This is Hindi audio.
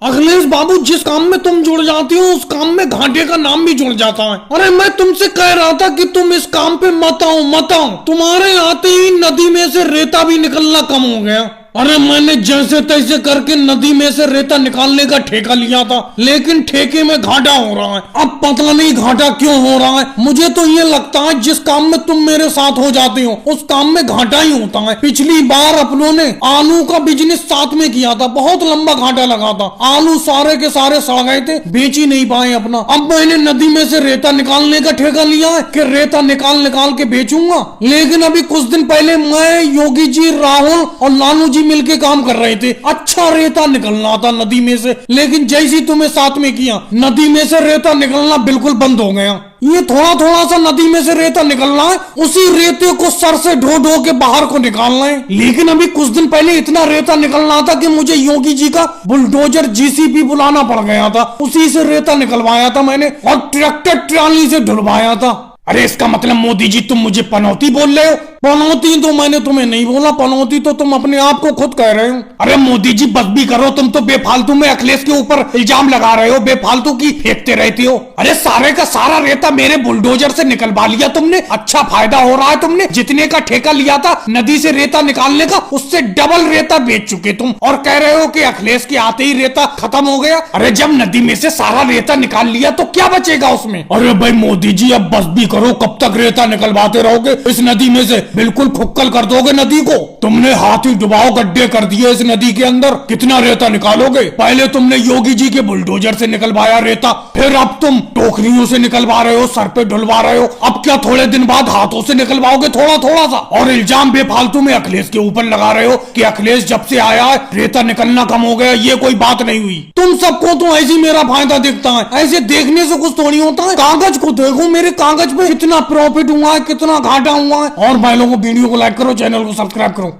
अखिलेश बाबू, जिस काम में तुम जुड़ जाती हो उस काम में घाटे का नाम भी जुड़ जाता है। अरे मैं तुमसे कह रहा था कि तुम इस काम पे मत आओ मत आओ। तुम्हारे आते ही नदी में से रेता भी निकलना कम हो गया। अरे मैंने जैसे तैसे करके नदी में से रेता निकालने का ठेका लिया था, लेकिन ठेके में घाटा हो रहा है। अब पता नहीं घाटा क्यों हो रहा है। मुझे तो ये लगता है जिस काम में तुम मेरे साथ हो जाते हो उस काम में घाटा ही होता है। पिछली बार अपनों ने आलू का बिजनेस साथ में किया था, बहुत लंबा घाटा लगा था। आलू सारे के सारे सड़ गए थे, बेच ही नहीं पाए अपना। अब मैंने नदी में से रेता निकालने का ठेका लिया है कि रेता निकाल निकाल के बेचूंगा। लेकिन अभी कुछ दिन पहले मैं, योगी जी, राहुल और लालू जी मिलके काम कर रहे थे। अच्छा रेता निकलना था नदी में से, लेकिन जैसी तुम्हें साथ में किया नदी में से रेता निकलना बिल्कुल बंद हो गया। ये थोड़ा थोड़ा सा नदी में से रेता निकलना है, उसी रेते को सर से ढो ढो के बाहर को निकालना है। लेकिन अभी कुछ दिन पहले इतना रेता निकलना था कि मुझे योगी जी का बुलडोजर जीसीबी बुलाना पड़ गया था। उसी से रेता निकलवाया था मैंने और ट्रैक्टर ट्राली से ढुलवाया था। अरे इसका मतलब मोदी जी तुम मुझे पनौती बोल रहे हो? पनौती तो मैंने तुम्हें नहीं बोला, पनौती तो तुम अपने आप को खुद कह रहे हो। अरे मोदी जी बस भी करो, तुम तो बेफालतू में अखिलेश के ऊपर इल्जाम लगा रहे हो, बेफालतू की फेंकते रहते हो। अरे सारे का सारा रेता मेरे बुलडोजर से निकलवा लिया तुमने। अच्छा फायदा हो रहा है, तुमने जितने का ठेका लिया था नदी से रेता निकालने का उससे डबल रेता बेच चुके तुम, और कह रहे हो कि अखिलेश के आते ही रेता खत्म हो गया। अरे जब नदी में से सारा रेता निकाल लिया तो क्या बचेगा उसमें? अरे भाई मोदी जी अब बस भी करो, कब तक रेता निकलवाते रहोगे इस नदी में से? बिल्कुल खुक्कल कर दोगे नदी को। तुमने हाथी डुबाओ गड्ढे कर दिए इस नदी के अंदर, कितना रेता निकालोगे? पहले तुमने योगी जी के बुलडोजर से निकलवाया रेता, फिर अब तुम टोकरियों से निकलवा रहे हो, सर पे ढुलवा रहे हो। अब क्या थोड़े दिन बाद हाथों से निकलवाओगे थोड़ा थोड़ा सा? और इल्जाम बेफालतू में अखिलेश के ऊपर लगा रहे हो कि अखिलेश जब से आया है रेता निकलना कम हो गया। ये कोई बात नहीं हुई। तुम सबको तो ऐसी मेरा फायदा दिखता है, ऐसे देखने से कुछ थोड़ी होता है। कागज को देखो, मेरे कागज पे कितना प्रॉफिट हुआ है, कितना घाटा हुआ है। और भाई लोगों वीडियो को लाइक करो, चैनल को सब्सक्राइब करो।